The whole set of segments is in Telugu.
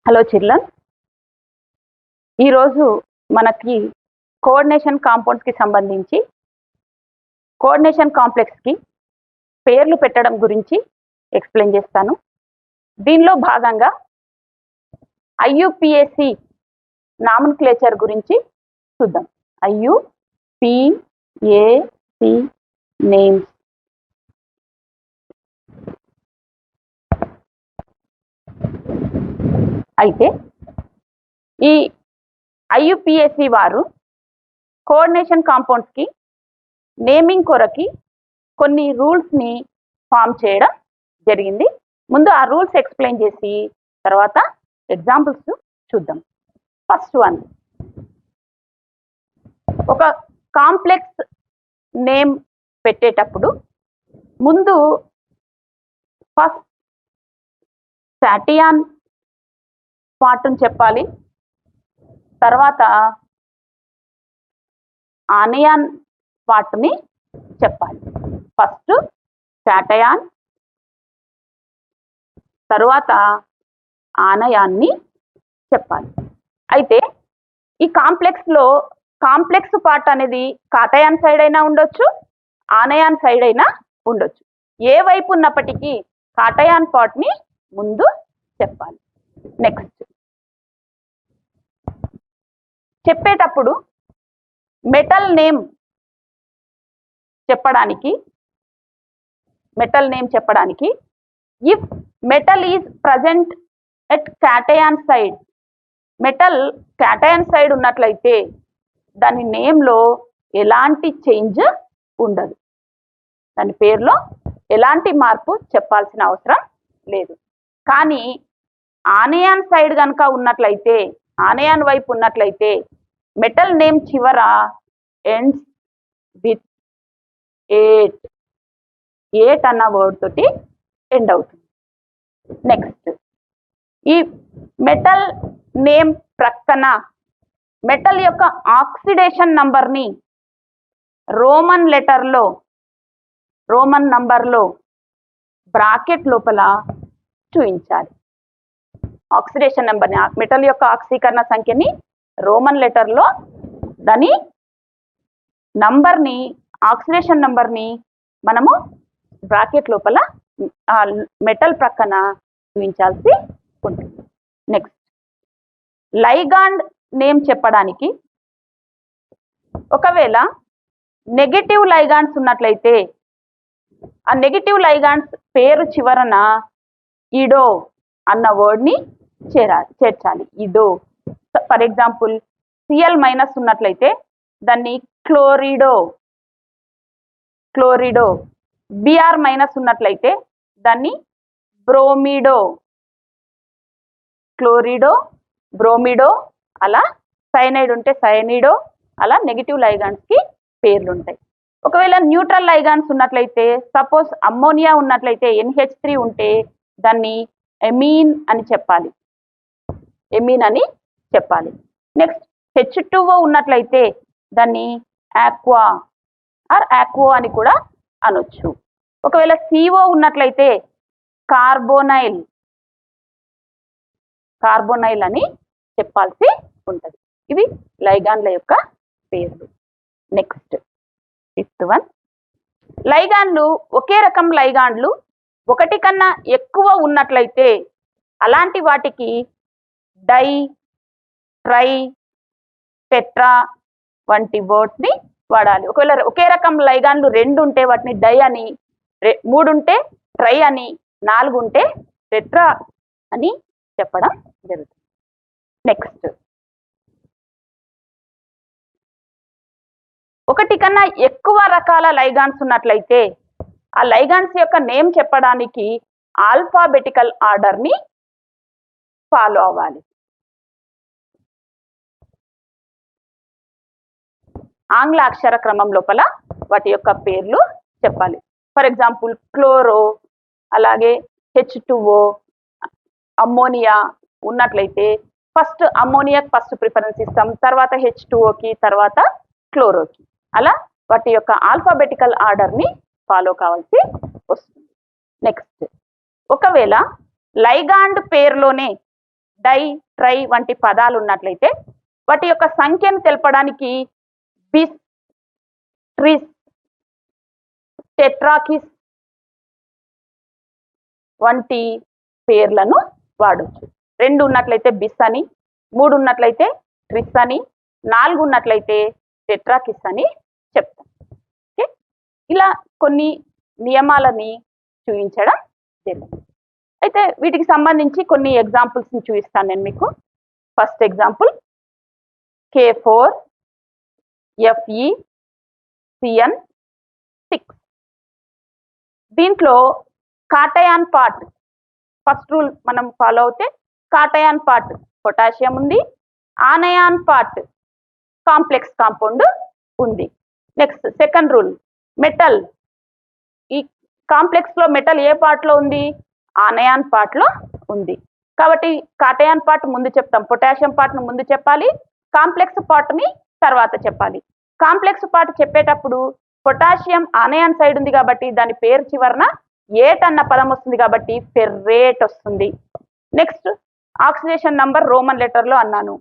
హలో చిల్డ్రన్, ఈరోజు మనకి కోఆర్డినేషన్ కాంపౌండ్స్కి సంబంధించి కోఆర్డినేషన్ కాంప్లెక్స్కి పేర్లు పెట్టడం గురించి ఎక్స్ప్లెయిన్ చేస్తాను. దీనిలో భాగంగా ఐయుపిఏసి నామన్క్లేచర్ గురించి చూద్దాం. IUPAC names. అయితే ఈ ఐయుపిఏసి వారు కోఆర్డినేషన్ కాంపౌండ్స్కి నేమింగ్ కొరకి కొన్ని రూల్స్ని ఫామ్ చేయడం జరిగింది. ముందు ఆ రూల్స్ ఎక్స్ప్లెయిన్ చేసి తర్వాత ఎగ్జాంపుల్స్ చూద్దాం. ఫస్ట్ వన్, ఒక కాంప్లెక్స్ నేమ్ పెట్టేటప్పుడు ముందు ఫస్ట్ సాటియాన్ పార్ట్ని చెప్పాలి, తర్వాత ఆనయాన్ పార్ట్ని చెప్పాలి. ఫస్ట్ కాటయాన్, తర్వాత ఆనయాన్ని చెప్పాలి. అయితే ఈ కాంప్లెక్స్లో కాంప్లెక్స్ పార్ట్ అనేది కాటయాన్ సైడ్ అయినా ఉండొచ్చు, ఆనయాన్ సైడ్ అయినా ఉండొచ్చు. ఏ వైపు ఉన్నప్పటికీ కాటయాన్ పార్ట్ని ముందు చెప్పాలి. నెక్స్ట్, చెప్పేటప్పుడు మెటల్ నేమ్ చెప్పడానికి if metal is present at కాటయాన్ side, metal కాటయాన్ side ఉన్నట్లయితే దాని నేమ్లో ఎలాంటి చేంజ్ ఉండదు, దాని పేరులో ఎలాంటి మార్పు చెప్పాల్సిన అవసరం లేదు. కానీ ఆనయాన్ సైడ్ కనుక ఉన్నట్లయితే, ఆనయాన్ వైపు ఉన్నట్లయితే మెటల్ నేమ్ చివర ఎండ్స్ విత్ 8 అన్న వర్డ్ తోటి ఎండ్ అవుతుంది. నెక్స్ట్, ఈ మెటల్ నేమ్ ప్రక్కన మెటల్ యొక్క ఆక్సిడేషన్ నంబర్ని రోమన్ నంబర్లో బ్రాకెట్ లోపల చూపించాలి. ఆక్సిడేషన్ నెంబర్ని, మెటల్ యొక్క ఆక్సీకరణ సంఖ్యని రోమన్ లెటర్లో దాని నంబర్ని, ఆక్సిడేషన్ నంబర్ని మనము బ్రాకెట్ లోపల మెటల్ ప్రక్కన చూపించాల్సి ఉంటుంది. నెక్స్ట్, లైగాండ్ నేమ్ చెప్పడానికి ఒకవేళ నెగటివ్ లైగాండ్స్ ఉన్నట్లయితే ఆ నెగటివ్ లైగాండ్స్ పేరు చివరన ఇడో అన్న వర్డ్ని చేర్చాలి. ఇడో. ఫర్ ఎగ్జాంపుల్ సిఎల్ మైనస్ ఉన్నట్లయితే దాన్ని క్లోరిడో, బిఆర్ మైనస్ ఉన్నట్లయితే దాన్ని బ్రోమిడో, క్లోరిడో, బ్రోమిడో. అలా సైనైడ్ ఉంటే సైనిడో. అలా నెగిటివ్ లైగాండ్స్కి పేర్లు ఉంటాయి. ఒకవేళ న్యూట్రల్ లైగాండ్స్ ఉన్నట్లయితే, సపోజ్ అమ్మోనియా ఉన్నట్లయితే NH3 ఉంటే దాన్ని ఎమీన్ అని చెప్పాలి, నెక్స్ట్, H2O ఉన్నట్లయితే దాన్ని ఆక్వా ఆర్ ఆక్వో అని కూడా అనొచ్చు. ఒకవేళ CO ఉన్నట్లయితే కార్బోనైల్ అని చెప్పాల్సి ఉంటుంది. ఇవి లైగాండ్ల యొక్క పేర్లు. నెక్స్ట్, ఫిఫ్త్ వన్, లైగాండ్లు ఒకే రకం లైగాండ్లు ఒకటి కన్నా ఎక్కువ ఉన్నట్లయితే అలాంటి వాటికి డై, ట్రై, టెట్రా వంటి వర్డ్స్ని వాడాలి. ఒకవేళ ఒకే రకం లైగాండ్లు 2 ఉంటే వాటిని డై అని, 3 ఉంటే ట్రై అని, 4 ఉంటే టెట్రా అని చెప్పడం జరుగుతుంది. నెక్స్ట్, ఒకటి కన్నా ఎక్కువ రకాల లైగాండ్స్ ఉన్నట్లయితే ఆ లైగాండ్స్ యొక్క నేమ్ చెప్పడానికి ఆల్ఫాబెటికల్ ఆర్డర్ని ఫాలో అవ్వాలి. ఆంగ్ల అక్షర క్రమం లోపల వాటి యొక్క పేర్లు చెప్పాలి. ఫర్ ఎగ్జాంపుల్ క్లోరో, అలాగే H2O, అమ్మోనియా ఉన్నట్లయితే ఫస్ట్ అమ్మోనియాకి ఫస్ట్ ప్రిఫరెన్స్ ఇస్తాం, తర్వాత H2Oకి, తర్వాత క్లోరోకి. అలా వాటి యొక్క ఆల్ఫాబెటికల్ ఆర్డర్ని ఫాలో కావాల్సి వస్తుంది. నెక్స్ట్, ఒకవేళ లైగాండ్ పేరులోనే డై, ట్రై వంటి పదాలు ఉన్నట్లయితే వాటి యొక్క సంఖ్యను తెలపడానికి బిస్, ట్రిస్, టెట్రాకిస్ వంటి పేర్లను వాడొచ్చు. 2 ఉన్నట్లయితే బిస్ అని, 3 ఉన్నట్లయితే ట్రిస్ అని, 4 ఉన్నట్లయితే టెట్రాకిస్ అని చెప్తాం. ఓకే, ఇలా కొన్ని నియమాలని చూపించడం జరిగింది. అయితే వీటికి సంబంధించి కొన్ని ఎగ్జాంపుల్స్ని చూపిస్తాను నేను మీకు. First example K4 FeCN6. దీంట్లో కాటయాన్ పార్ట్ ఫస్ట్ రూల్ మనం ఫాలో అవుతే కాటయాన్ పార్ట్ పొటాషియం ఉంది, ఆనయాన్ పార్ట్ కాంప్లెక్స్ కాంపౌండ్ ఉంది. నెక్స్ట్ సెకండ్ రూల్ మెటల్, ఈ కాంప్లెక్స్ లో మెటల్ ఏ పార్ట్ లో ఉంది? ఆనయాన్ పార్ట్ లో ఉంది. కాబట్టి కాటయాన్ పార్ట్ ముందు చెప్తాం, పొటాషియం పార్ట్ ను ముందు చెప్పాలి, కాంప్లెక్స్ పార్ట్ ని తర్వాత చెప్పాలి. కాంప్లెక్స్ పార్ట్ చెప్పేటప్పుడు పొటాషియం ఆనయాన్ సైడ్ ఉంది కాబట్టి దాని పేరు చివరన ఏట్ అన్న పదం వస్తుంది కాబట్టి ఫెర్రేట్ వస్తుంది. Next oxidation number Roman letter లో అన్నాను.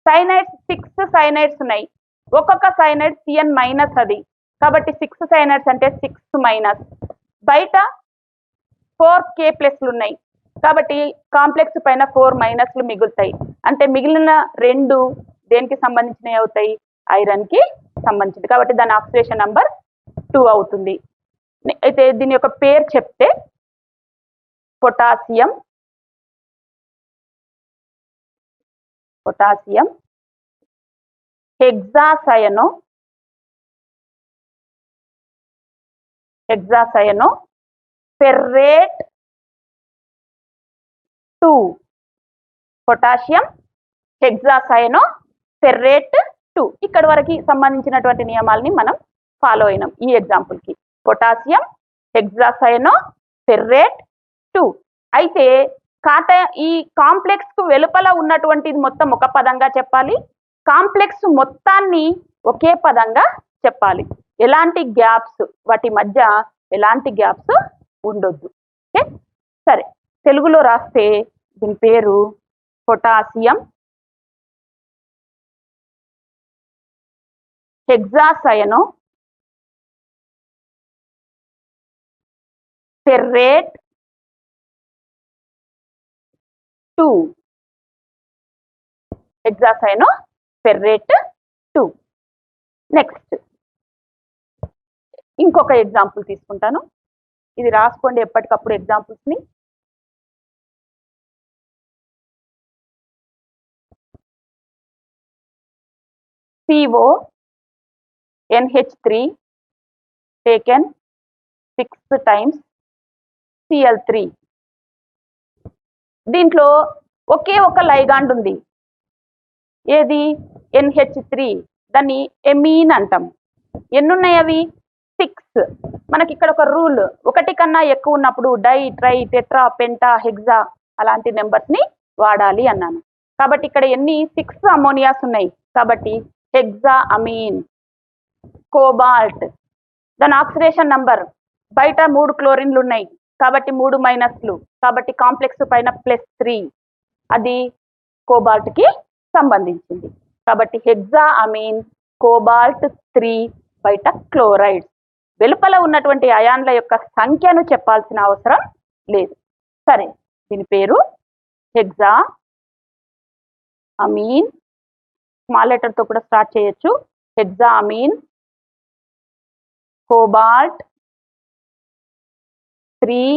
సైనైడ్స్ 6 సైనైడ్స్ ఉన్నాయి, ఒక్కొక్క సైనైడ్ Cn మైనస్ అది, కాబట్టి 6 సైనైడ్స్ అంటే 6 మైనస్. బయట 4 K+ ఉన్నాయి కాబట్టి కాంప్లెక్స్ పైన 4 మైనస్లు మిగులుతాయి, అంటే మిగిలిన 2 దేనికి సంబంధించినవి అవుతాయి? ఐరన్ కి సంబంధించింది, కాబట్టి దాని ఆక్సిడేషన్ నంబర్ 2 అవుతుంది. అయితే దీని యొక్క పేరు చెప్తే potassium hexacyano ferrate 2. Potassium hexacyano ferrate 2. ఇక్కడ వరకు సంబంధించినటువంటి నియమాలని మనం ఫాలో అయినాం ఈ ఎగ్జాంపుల్ కి. Potassium hexacyano ferrate 2. అయితే ఈ కాంప్లెక్స్ కు వెలుపల ఉన్నటువంటిది మొత్తం ఒక పదంగా చెప్పాలి, కాంప్లెక్స్ మొత్తాన్ని ఒకే పదంగా చెప్పాలి. ఎలాంటి గ్యాప్స్, వాటి మధ్య ఎలాంటి గ్యాప్స్ ఉండొద్దు. ఓకే, సరే, తెలుగులో రాస్తే దీని పేరు potassium hexacyano ferrate 2. హెక్సాసయనో ferrate 2. Next ఇంకొక ఎగ్జాంపుల్ తీసుకుంటాను, ఇది రాసుకోండి ఎప్పటికప్పుడు ఎగ్జాంపుల్స్ ని. CONH3 taken 6 times Cl3. దీంట్లో ఒకే ఒక లైగాండ్ ఉంది, ఏది? NH3. దాన్ని ఎమీన్ అంటాం. ఎన్నున్నాయి అవి? 6. మనకి ఇక్కడ ఒక రూల్, 1 కన్నా ఎక్కువ ఉన్నప్పుడు di, tri, tetra, penta, hexa అలాంటి నెంబర్స్ ని వాడాలి అన్నాను. కాబట్టి ఇక్కడ ఎన్ని? 6 అమోనియాస్ ఉన్నాయి, కాబట్టి హెక్సా అమీన్. కోబాల్ట్, దాని ఆక్సిడేషన్ నంబర్ బయట 3 క్లోరిన్లు ఉన్నాయి కాబట్టి 3 మైనస్లు, కాబట్టి కాంప్లెక్స్ పైన +3, అది కోబాల్ట్ కి సంబంధించింది. కాబట్టి హెక్సా అమీన్ కోబాల్ట్ 3 బయట క్లోరైడ్. వెలుపల ఉన్నటువంటి అయాన్ల యొక్క సంఖ్యను చెప్పాల్సిన అవసరం లేదు. సరే, దీని పేరు హెక్సా అమీన్, స్మాల్ లెటర్ తో కూడా స్టార్ట్ చేయొచ్చు. Hexa ammine cobalt 3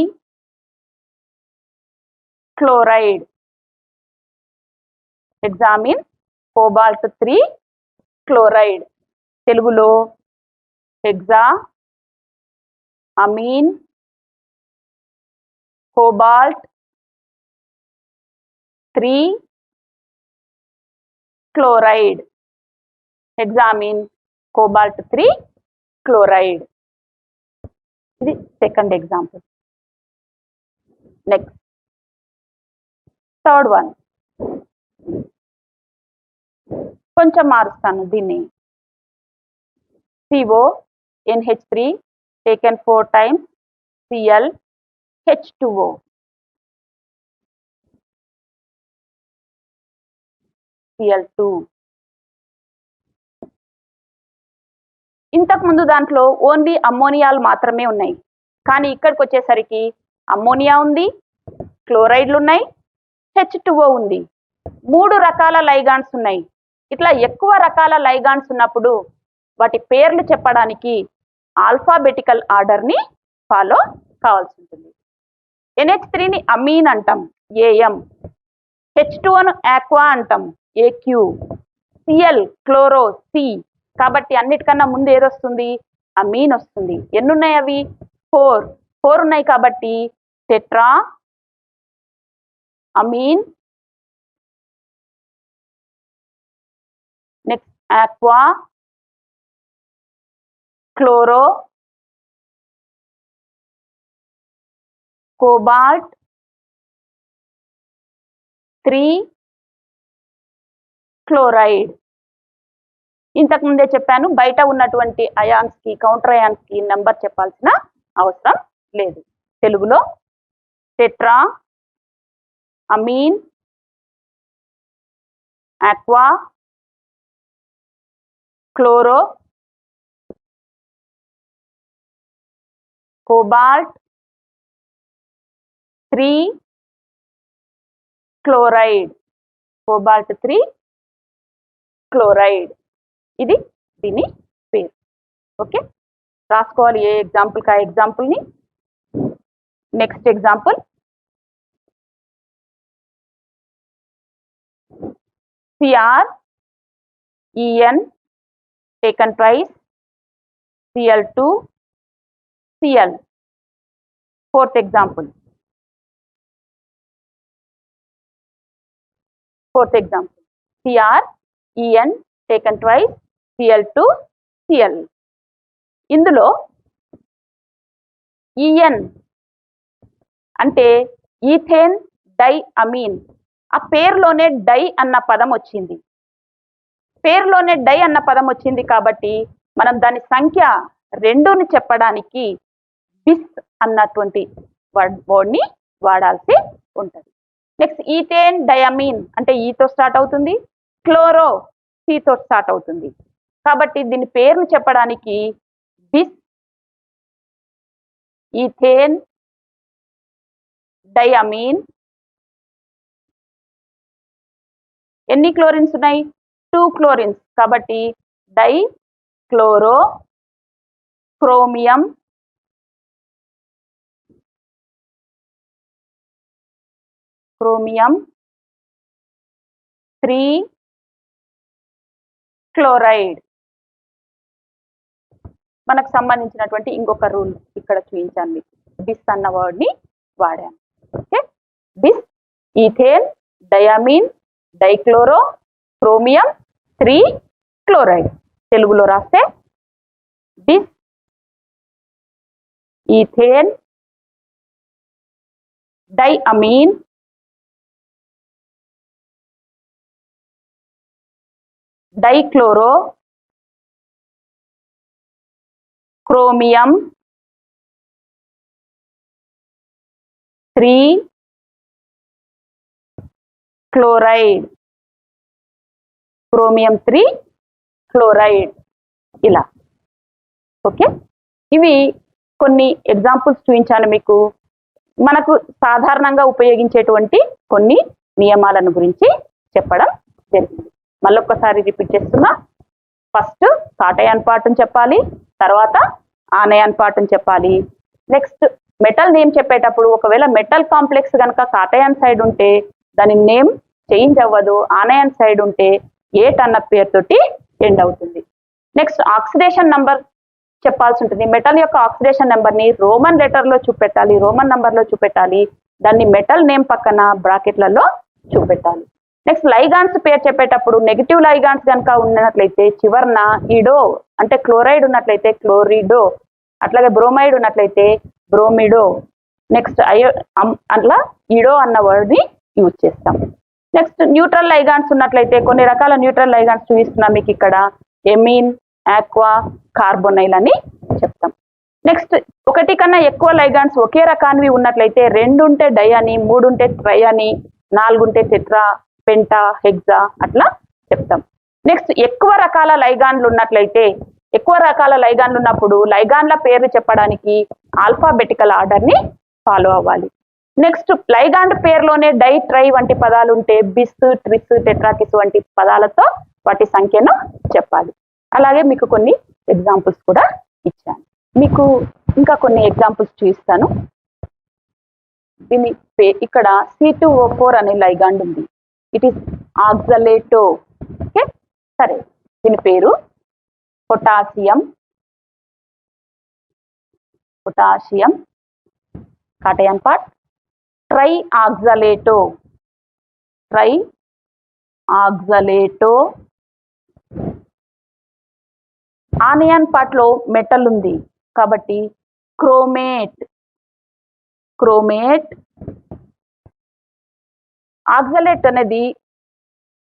chloride. Hexammine cobalt 3 chloride. తెలుగులో hexa ammine cobalt 3 chloride. Hexammine cobalt 3 chloride. ఇది second example. Next third one, కొంచెం మారుస్తాను దీన్ని. CONH3 taken 4 times ClH2O. Cl2. ఇంతకు ముందు దాంట్లో ఓన్లీ అమ్మోనియాలు మాత్రమే ఉన్నాయి, కానీ ఇక్కడికి వచ్చేసరికి అమ్మోనియా ఉంది, క్లోరైడ్లు ఉన్నాయి, H2O ఉంది. 3 రకాల లైగాండ్స్ ఉన్నాయి. ఇట్లా ఎక్కువ రకాల లైగాండ్స్ ఉన్నప్పుడు వాటి పేర్లు చెప్పడానికి ఆల్ఫాబెటికల్ ఆర్డర్ని ఫాలో కావాల్సి ఉంటుంది. NH3ని అమీన్ అంటాం, AM. H2Oను ఆక్వా అంటాం, AQ. Cl chloro, C. కాబట్టి అన్నిటికన్నా ముందు ఏదొస్తుంది? అమీన్ వస్తుంది. ఎన్ని ఉన్నాయి అవి? 4 ఉన్నాయి కాబట్టి tetra ammine, next aqua, chloro, cobalt, 3 chloride. ఇంతకు ముందే చెప్పాను, బయట ఉన్నటువంటి అయాన్స్ కి కౌంటర్ అయాన్స్ కి నెంబర్ చెప్పాల్సిన అవసరం లేదు. తెలుగులో tetra ammine, aqua, chloro, cobalt, 3 chloride. Cobalt 3 chloride. ఇది దీని పేరు. ఓకే, రాసుకోవాలి ఏ ఎగ్జాంపుల్ కా ఎగ్జాంపుల్ని. Next example, CrEn taken twice, Cl2 Cl. Fourth example, CrEn taken twice, Cl2 Cl. ఇందులో EN అంటే ఈథేన్ డై అమీన్. ఆ పేరులోనే డై అన్న పదం వచ్చింది. పేరులోనే డై అన్న పదం వచ్చింది కాబట్టి మనం దాని సంఖ్య 2ని చెప్పడానికి బిస్ అన్నటువంటి వర్డ్ని వాడాల్సి ఉంటుంది. నెక్స్ట్ ఈథేన్ డయామీన్ అంటే ఈతో స్టార్ట్ అవుతుంది, క్లోరో సితో స్టార్ట్ అవుతుంది. కాబట్టి దీని పేరును చెప్పడానికి బిస్ ఈథేన్ డయామీన్. ఎన్ని క్లోరిన్స్ ఉన్నాయి? 2 క్లోరిన్స్. కాబట్టి di chloro chromium chromium 3 chloride. మనకు సంబంధించినటువంటి ఇంకొక రూల్ ఇక్కడ చూపించాను మీకు. బిస్ అన్న వర్డ్ని వాడాను. Okay, bis ethane diamine dichloro chromium 3 chloride. తెలుగులో రాస్తే bis ethane diamine dichloro chromium 3 chloride. Chromium 3 chloride. ఇలా. ఓకే, ఇవి కొన్ని ఎగ్జాంపుల్స్ చూపించాను మీకు. మనకు సాధారణంగా ఉపయోగించేటువంటి కొన్ని నియమాలను గురించి చెప్పడం జరిగింది. మళ్ళొక్కసారి రిపీట్ చేస్తున్నా. ఫస్ట్ కాటయాన్ పార్ట్ని చెప్పాలి, తర్వాత ఆనయాన్ పార్ట్ని చెప్పాలి. నెక్స్ట్ మెటల్ నేమ్ చెప్పేటప్పుడు ఒకవేళ మెటల్ కాంప్లెక్స్ కనుక కాటయాన్ సైడ్ ఉంటే దాని నేమ్ చేంజ్ అవ్వదు, ఆనయాన్ సైడ్ ఉంటే ఏట్ అన్న పేరుతోటి ఎండ్ అవుతుంది. నెక్స్ట్ ఆక్సిడేషన్ నంబర్ చెప్పాల్సి ఉంటుంది. మెటల్ యొక్క ఆక్సిడేషన్ నెంబర్ని రోమన్ లెటర్లో చూపెట్టాలి, రోమన్ నంబర్లో చూపెట్టాలి. దాన్ని మెటల్ నేమ్ పక్కన బ్రాకెట్లలో చూపెట్టాలి. నెక్స్ట్ లైగాన్స్ పేరు చెప్పేటప్పుడు నెగిటివ్ లైగాన్స్ కనుక ఉన్నట్లయితే చివరన ఇడో అంటే క్లోరైడ్ ఉన్నట్లయితే క్లోరిడో, అట్లాగే బ్రోమైడ్ ఉన్నట్లయితే బ్రోమిడో. నెక్స్ట్ అట్లా ఇడో అన్న వర్డ్ని యూజ్ చేస్తాం. నెక్స్ట్ న్యూట్రల్ లైగాన్స్ ఉన్నట్లయితే కొన్ని రకాల న్యూట్రల్ లైగాన్స్ చూపిస్తున్నాం మీకు ఇక్కడ. ఎమీన్, ఆక్వా, కార్బొనైల్ అని చెప్తాం. నెక్స్ట్ ఒకటి కన్నా ఎక్కువ లైగాన్స్ ఒకే రకానివి ఉన్నట్లయితే 2 ఉంటే డై అని, 3 ఉంటే ట్రై అని, 4 ఉంటే టెట్రా, పెంటా, హెక్సా అట్లా చెప్తాం. నెక్స్ట్ ఎక్కువ రకాల లైగాండ్లు ఉన్నట్లయితే, ఎక్కువ రకాల లైగాండ్లు ఉన్నప్పుడు లైగాండ్ల పేర్లు చెప్పడానికి ఆల్ఫాబెటికల్ ఆర్డర్ ని ఫాలో అవ్వాలి. నెక్స్ట్ లైగాండ్ పేరులోనే డై, ట్రై వంటి పదాలు ఉంటే బిస్, ట్రిస్, టెట్రాకిస్ వంటి పదాలతో వాటి సంఖ్యను చెప్పాలి. అలాగే మీకు కొన్ని ఎగ్జాంపుల్స్ కూడా ఇచ్చాను. మీకు ఇంకా కొన్ని ఎగ్జాంపుల్స్ చూపిస్తాను. దీని ఇక్కడ C2O4 అనే లైగాండ్ ఉంది. It is ఆక్సలేటో. ఓకే, సరే, దీని పేరు potassium cation part, tri oxalato anion part లో మెటల్ ఉంది కాబట్టి క్రోమేట్. ఆక్సలేట్ అనేది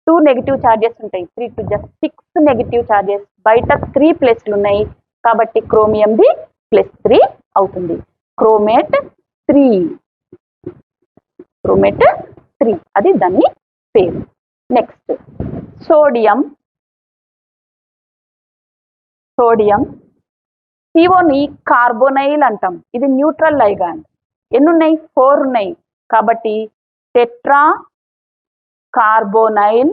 2 నెగిటివ్ ఛార్జెస్ ఉంటాయి, 3 to just 6 నెగిటివ్ ఛార్జెస్, బయట 3 ప్లస్లు ఉన్నాయి కాబట్టి క్రోమియంది +3 అవుతుంది. క్రోమేట్ 3, అది దాని పేరు. నెక్స్ట్ సోడియం సిఓని కార్బోనైల్ అంటాం. ఇది న్యూట్రల్ లైగాండ్. ఎన్ని ఉన్నాయి? 4 ఉన్నాయి కాబట్టి టెట్రా కార్బోనైల్,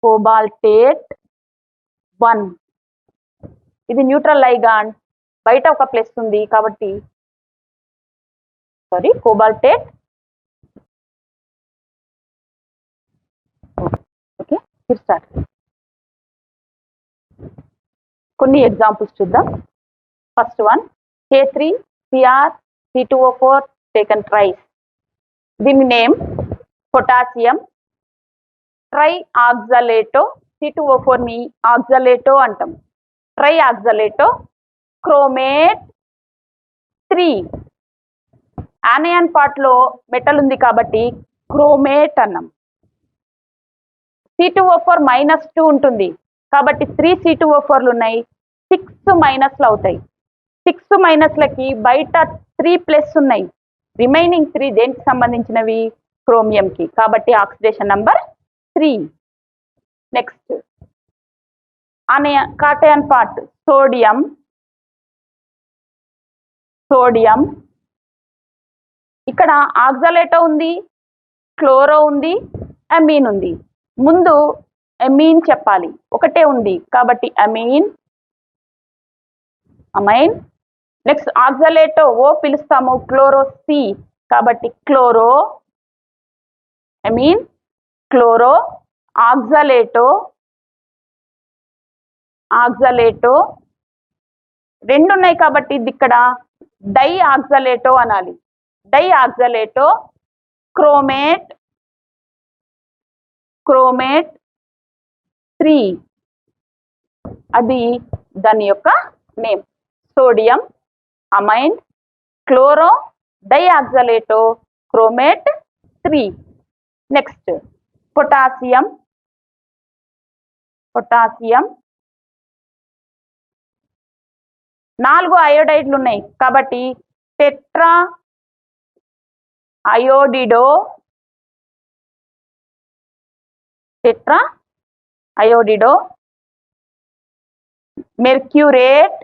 కోబాల్టేట్ 1. ఇది న్యూట్రల్ లైగాండ్, బయట ఒక ప్లస్ ఉంది కాబట్టి కోబాల్టేట్. Okay, start. కొన్ని ఎగ్జాంపుల్స్ చూద్దాం. First one K3Cr C2O4 taken thrice. దీని name potassium tri oxalato. C2O4 ని ఆక్సలేటో అంటాం. Tri oxalato. Chromate 3. Anion part లో మెటల్ ఉంది కాబట్టి క్రోమేట్ అన్నాం. C2O4 -2 ఉంటుంది కాబట్టి 3 C2O4లు ఉన్నాయి, 6 మైనస్లు అవుతాయి. 6 మైనస్లకి బయట 3 ప్లస్ ఉన్నాయి, రిమైనింగ్ 3 దేనికి సంబంధించినవి? క్రోమియంకి, కాబట్టి oxidation number 3. Next కాటయాన్ part sodium. ఇక్కడ ఆక్సలేటో ఉంది, క్లోరో ఉంది, అమీన్ ఉంది. ముందు అమీన్ చెప్పాలి, ఒకటే ఉంది కాబట్టి అమైన్. నెక్స్ట్ ఆక్సలేటో ఓ పిలుస్తాము, క్లోరో సి కాబట్టి క్లోరో. అమీన్, క్లోరో, ఆక్సలేటో. 2 ఉన్నాయి కాబట్టి ఇది ఇక్కడ డై ఆక్సలేటో అనాలి. Die oxalato. క్రోమేట్ 3, అది దాని యొక్క name. Sodium, amine, chloro, di oxalato, chromate 3. Next potassium. 4 అయోడైడ్లు ఉన్నాయి కాబట్టి టెట్రా అయోడిడో. మెర్క్యూరేట్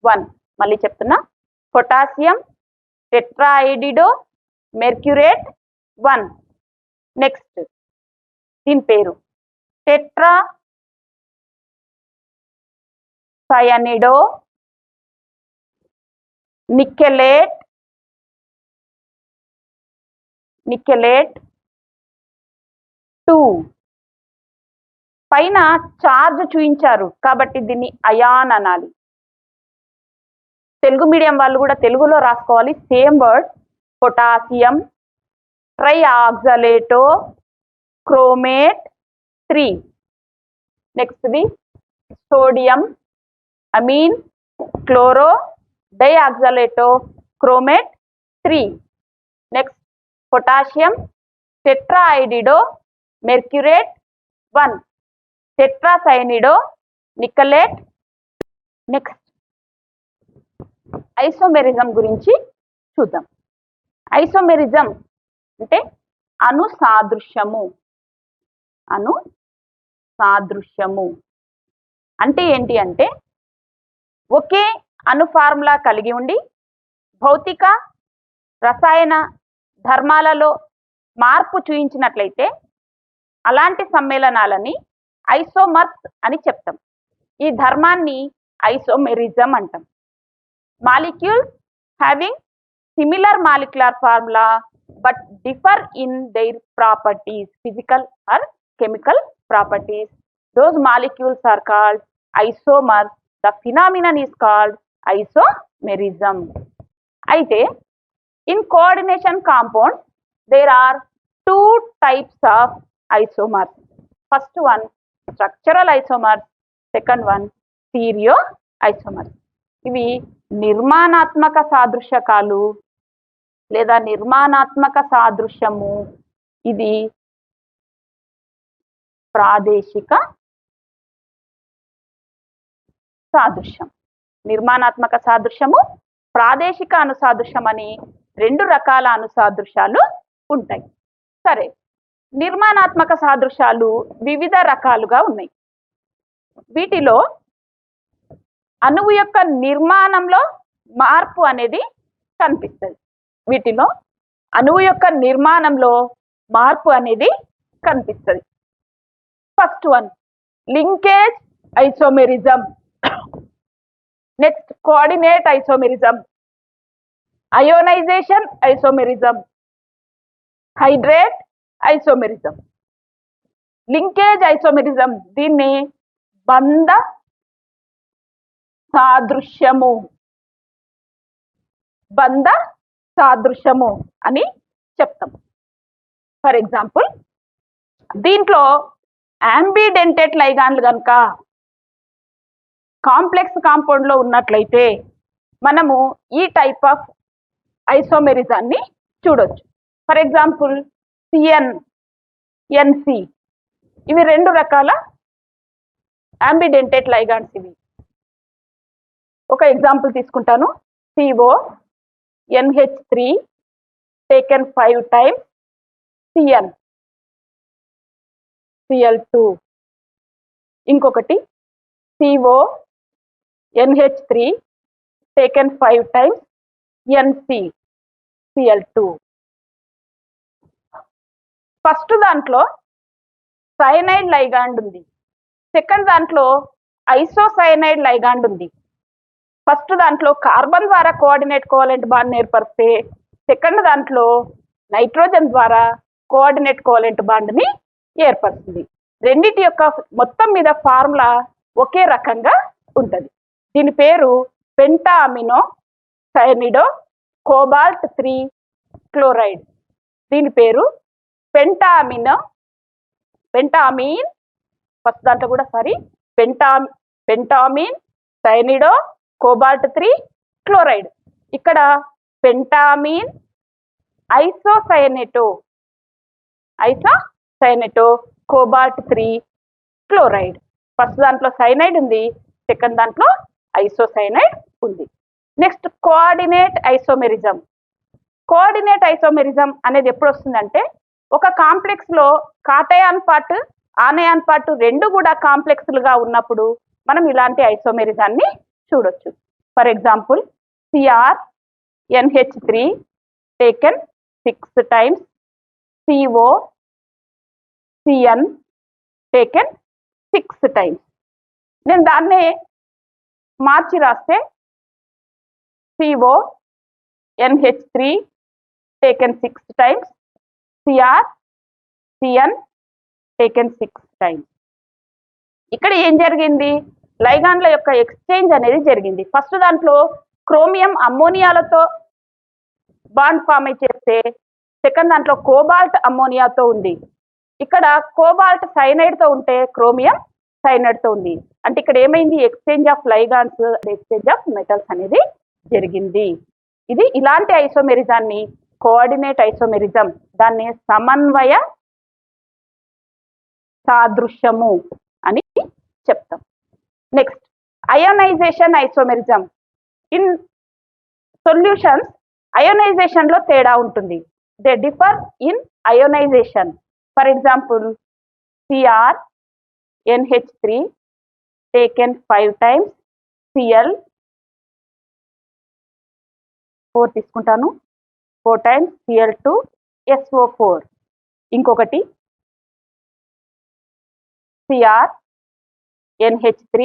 1. మళ్ళీ చెప్తున్నా, పొటాషియం, టెట్రాఐడిడో, మెర్క్యూరేట్ 1. నెక్స్ట్ దీని పేరు టెట్రా సయనిడో నికెలేట్ 2. పైన చార్జ్ చూపించారు కాబట్టి దీన్ని అయాన్ అనాలి. తెలుగు మీడియం వాళ్ళు కూడా తెలుగులో రాసుకోవాలి, same word. Potassium tri oxalato chromate 3. నెక్స్ట్ది sodium, ammine, chloro, di oxalato, chromate 3. Next potassium tetraiodido mercurate 1, tetracyanido nickelate. Next isomerism గురించి చూద్దాం. ఐసోమెరిజం అంటే అనుసాదృశ్యము. అనుసాదృశ్యము అంటే ఏంటి అంటే ఒకే అణు ఫార్ములా కలిగి ఉండి భౌతిక రసాయన ధర్మాలలో మార్పు చూయించినట్లయితే అలాంటి సమ్మేళనాలని ఐసోమర్స్ అని చెప్తాం. ఈ ధర్మాన్ని ఐసోమెరిజం అంటాం. Molecules having similar molecular formula but differ in there properties, physical are chemical properties. Those molecules are called isomers. The phenomenon is called isomerism. అయితే in coordination compounds there are two types of isomers. First one structural isomers, second one stereo isomers. ఇవి నిర్మాణాత్మక సాదృశ్యకాలు లేదా నిర్మాణాత్మక సాదృశ్యము. ఇది ప్రాదేశిక సాదృశ్యం. నిర్మాణాత్మక సాదృశ్యము, ప్రాదేశిక అనుసాదృశ్యం అని రెండు రకాల అనుసాదృశ్యాలు ఉంటాయి. సరే, నిర్మాణాత్మక సాదృశ్యాలు వివిధ రకాలుగా ఉన్నాయి. వీటిలో అణువు యొక్క నిర్మాణంలో మార్పు అనేది కనిపిస్తుంది. వీటిలో అణువు యొక్క నిర్మాణంలో మార్పు అనేది కనిపిస్తుంది. First one linkage isomerism, next coordinate isomerism, ionisation isomerism, hydrate isomerism. Linkage isomerism దీన్ని బంధ సాదృశ్యము, బంధ సాదృశ్యము అని చెప్తాం. ఫర్ ఎగ్జాంపుల్, దీంట్లో యాంబిడెంటెడ్ లైగాండ్లు కనుక కాంప్లెక్స్ కాంపౌండ్ లో ఉన్నట్లయితే మనము ఈ టైప్ ఆఫ్ ఐసోమెరిజాన్ని చూడొచ్చు. ఫర్ ఎగ్జాంపుల్ సిఎన్, ఎన్సి, ఇవి రెండు రకాల యాంబిడెంటెడ్ లైగాండ్స్. ఇవి ఒక ఎగ్జాంపుల్ తీసుకుంటాను. CO NH3 taken 5 times CN Cl2. ఇంకొకటి CO NH3 taken 5 times NC Cl2. First దాంట్లో సైనైడ్ లైగాండ్ ఉంది, సెకండ్ దాంట్లో ఐసోసైనైడ్ లైగాండ్ ఉంది. ఫస్ట్ దాంట్లో కార్బన్ ద్వారా కోఆర్డినేట్ కోవలెంట్ బాండ్ ఏర్పరిస్తే సెకండ్ దాంట్లో నైట్రోజన్ ద్వారా కోఆర్డినేట్ కోవలెంట్ బాండ్ని ఏర్పడుతుంది. రెండిటి యొక్క మొత్తం మీద ఫార్ములా ఒకే రకంగా ఉంటుంది. దీని పేరు పెంటా అమినో సైనిడో కోబాల్ట్ 3 క్లోరైడ్. దీని పేరు పెంటామిన్, ఫస్ట్ దాంట్లో కూడా పెంటామిన్ సైనిడో కోబాల్ట్ 3 క్లోరైడ్. ఇక్కడ పెంటామిన్ ఐసోసైనేటో కోబాల్ట్ 3 క్లోరైడ్. ఫస్ట్ దాంట్లో సైనైడ్ ఉంది, సెకండ్ దాంట్లో ఐసోసైనైడ్ ఉంది. Next coordinate isomerism. Coordinate isomerism అనేది ఎప్పుడు వస్తుందంటే ఒక కాంప్లెక్స్ లో కాటయాన్ పార్ట్, ఆనయాన్ పార్ట్ రెండు కూడా కాంప్లెక్స్లుగా ఉన్నప్పుడు మనం ఇలాంటి ఐసోమెరిజాన్ని చూడొచ్చు. For example Cr NH3 taken 6 times CO Cn taken 6 times. నేను దాన్నే మార్చి రాస్తే CO NH3 taken 6 times Cr Cn taken 6 times. ఇక్కడ ఏం జరిగింది? లైగాండ్ల యొక్క ఎక్స్చేంజ్ అనేది జరిగింది. ఫస్ట్ దాంట్లో క్రోమియం అమ్మోనియాలతో బాండ్ ఫామ్ చేస్తే సెకండ్ దాంట్లో కోబాల్ట్ అమ్మోనియాతో ఉంది. ఇక్కడ కోబాల్ట్ సైనైడ్ తో ఉంటే క్రోమియం సైనైడ్ తో ఉంది. అంటే ఇక్కడ ఏమైంది? Exchange of ligands, exchange of metals అనేది జరిగింది. ఇది ఇలాంటి ఐసోమెరిజాన్ని కోఆర్డినేట్ ఐసోమెరిజం, దాన్ని సమన్వయ సాదృశ్యము అని చెప్తాం. Next ionisation isomerism. In solutions ionisation లో తేడా ఉంటుంది. They differ in ionisation. For example CrNH3 taken 5 times Cl 4 తీసుకుంటాను, 4 times Cl2 SO4. ఇంకొకటి CrNH3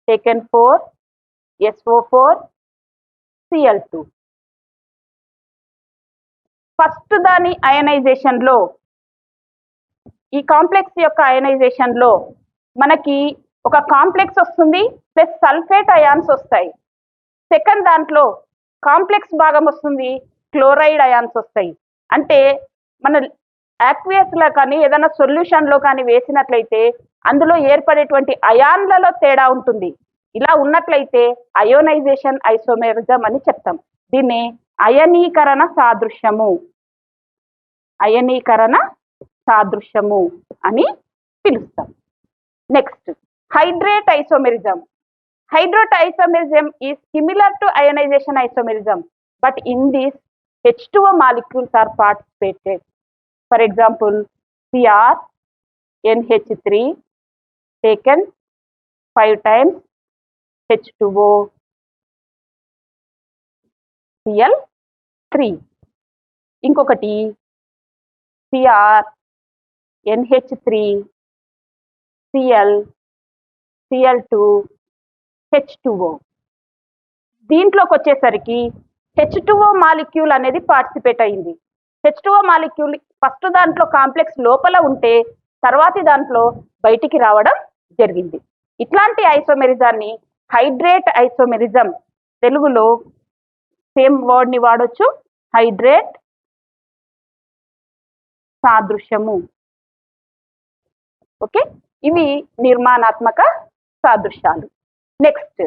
taken 4 SO4 Cl2. First దాని అయనైజేషన్ లో, ఈ కాంప్లెక్స్ యొక్క అయనైజేషన్ లో మనకి ఒక కాంప్లెక్స్ వస్తుంది ప్లస్ సల్ఫేట్ అయాన్స్ వస్తాయి. సెకండ్ దాంట్లో కాంప్లెక్స్ భాగం వస్తుంది, క్లోరైడ్ అయాన్స్ వస్తాయి. అంటే మన యాక్వియస్ లో కానీ ఏదైనా సొల్యూషన్ లో కానీ వేసినట్లయితే అందులో ఏర్పడేటువంటి అయాన్లలో తేడా ఉంటుంది. ఇలా ఉన్నట్లయితే అయోనైజేషన్ ఐసోమెరిజం అని చెప్తాం. దీన్ని అయనీకరణ సాదృశ్యము, అయనీకరణ సాదృశ్యము అని పిలుస్తాం. Next hydrate isomerism. Hydrate isomerism is similar to ionization isomerism, but in this H2O molecules are participated. For example, CrNH3 taken 5 times H2O Cl3. ఇంకొకటి CrNH3 Cl2 H2O. దీంట్లోకి వచ్చేసరికి H2O మాలిక్యూల్ అనేది పార్టిసిపేట్ అయింది. H2O మాలిక్యూల్ ఫస్ట్ దాంట్లో కాంప్లెక్స్ లోపల ఉంటే తర్వాతి దాంట్లో బయటికి రావడం జరిగింది. ఇట్లాంటి ఐసోమెరిజాన్ని హైడ్రేట్ ఐసోమెరిజం, తెలుగులో సేమ్ వర్డ్ ని వాడొచ్చు, హైడ్రేట్ సాదృశ్యము. ఓకే, ఇవి నిర్మాణాత్మక సాదృశ్యాలు. Next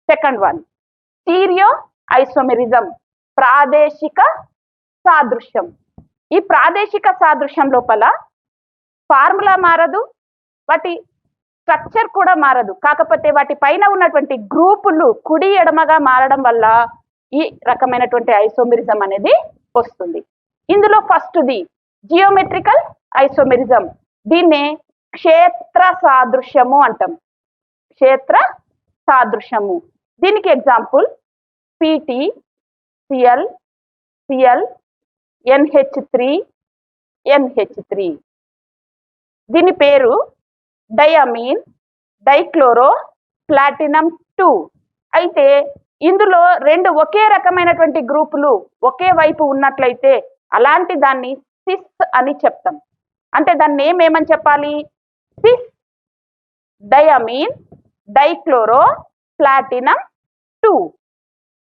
second one stereo isomerism, ప్రాదేశిక సాదృశ్యం. ఈ ప్రాదేశిక సాదృశ్యం లోపల ఫార్ములా మారదు, వాటి స్ట్రక్చర్ కూడా మారదు, కాకపోతే వాటి పైన ఉన్నటువంటి గ్రూపులు కుడి ఎడమగా మారడం వల్ల ఈ రకమైనటువంటి ఐసోమెరిజం అనేది వస్తుంది. ఇందులో ఫస్ట్ది జియోమెట్రికల్ ఐసోమెరిజం. దీన్నే క్షేత్ర సాదృశ్యము అంటాం, క్షేత్ర సాదృశ్యము. దీనికి example PT Cl Cl NH3 NH3. దీని పేరు డయామీన్ డైక్లోరో ప్లాటినం 2. అయితే ఇందులో రెండు ఒకే రకమైనటువంటి గ్రూపులు ఒకే వైపు ఉన్నట్లయితే అలాంటి దాన్ని సిస్ అని చెప్తాం. అంటే దాన్ని నేమ్ ఏమని చెప్పాలి? Cis diammine dichloro platinum 2.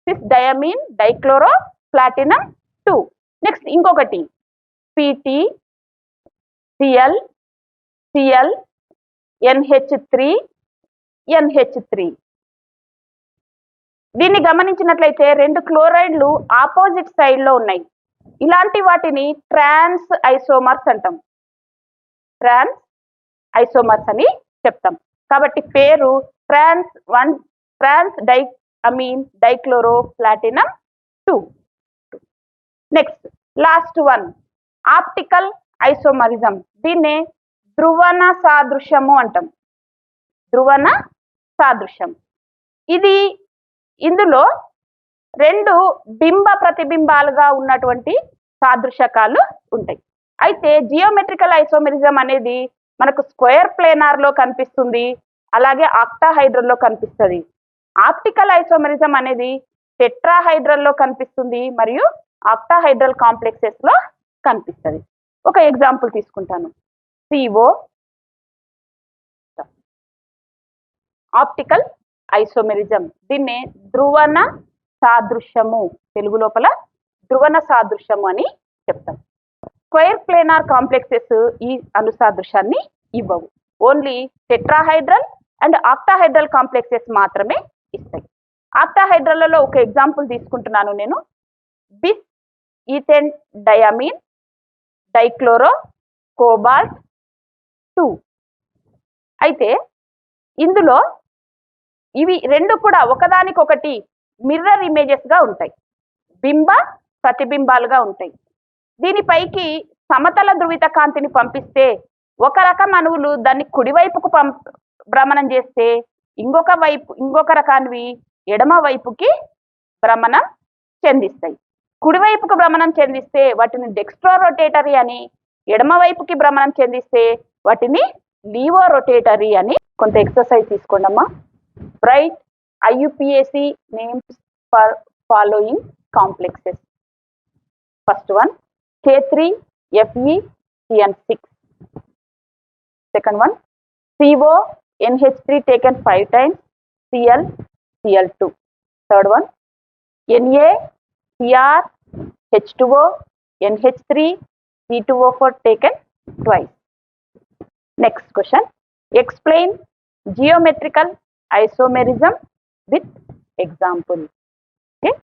Cis diammine dichloro platinum 2. Next ఇంకొకటి PT Cl Cl NH3 NH3. దీన్ని గమనించినట్లయితే రెండు క్లోరైడ్లు ఆపోజిట్ సైడ్ లో ఉన్నాయి. ఇలాంటి వాటిని ట్రాన్స్ ఐసోమర్స్ అంటాం, ట్రాన్స్ ఐసోమర్స్ అని చెప్తాం. కాబట్టి పేరు trans diammine dichloro platinum 2. Next last one optical isomerism. దీన్నే ధ్రువణ సాదృశ్యము అంటాం, ధ్రువణ సాదృశ్యం. ఇందులో రెండు బింబ ప్రతిబింబాలుగా ఉన్నటువంటి సాదృశ్యకాలు ఉంటాయి. అయితే జియోమెట్రికల్ ఐసోమెరిజం అనేది మనకు స్క్వేర్ ప్లేనార్ లో కనిపిస్తుంది, అలాగే ఆక్టాహైడ్రల్ లో కనిపిస్తుంది. ఆప్టికల్ ఐసోమెరిజం అనేది టెట్రాహైడ్రల్ లో కనిపిస్తుంది మరియు ఆక్టాహైడ్రల్ కాంప్లెక్సెస్ లో కనిపిస్తుంది. ఒక ఎగ్జాంపుల్ తీసుకుంటాను, CO ఆప్టికల్ ఐసోమెరిజం. దీన్నే ధ్రువణ సాదృశ్యము, తెలుగు లోపల ధ్రువణ సాదృశ్యము అని చెప్తాం. స్క్వేర్ ప్లేనార్ కాంప్లెక్సెస్ ఈ అనుసాదృశ్యాన్ని ఇవ్వవు, only tetrahedral and octahedral complexes మాత్రమే ఇస్తాయి. ఆక్టాహైడ్రల్లో ఒక ఎగ్జాంపుల్ తీసుకుంటున్నాను నేను, బిస్ ఈథేన్ డయామిన్ డైక్లోరో కోబాల్ట్ 2. అయితే ఇందులో ఇవి రెండు కూడా ఒకదానికొకటి మిర్రర్ ఇమేజెస్గా ఉంటాయి, బింబ ప్రతిబింబాలుగా ఉంటాయి. దీనిపైకి సమతల ధ్రువిత కాంతిని పంపిస్తే ఒక రకం అణువులు దాన్ని కుడివైపుకు భ్రమణం చేస్తే ఇంకొక రకానివి ఎడమ వైపుకి భ్రమణం చెందిస్తాయి. కుడివైపుకు భ్రమణం చెందిస్తే వాటిని డెక్స్ట్రో రొటేటరీ అని, ఎడమ వైపుకి భ్రమణం చెందిస్తే వాటిని లీవో రొటేటరీ అని. కొంత ఎక్సర్సైజ్ తీసుకోండమ్మా. Write IUPAC names for following complexes. First one K3FeCN6. Second one CONH3 taken 5 times ClCl2. Third one NaCrH2O NH3 C2O4 taken twice. Next question. Explain geometrical isomerism with example. Okay.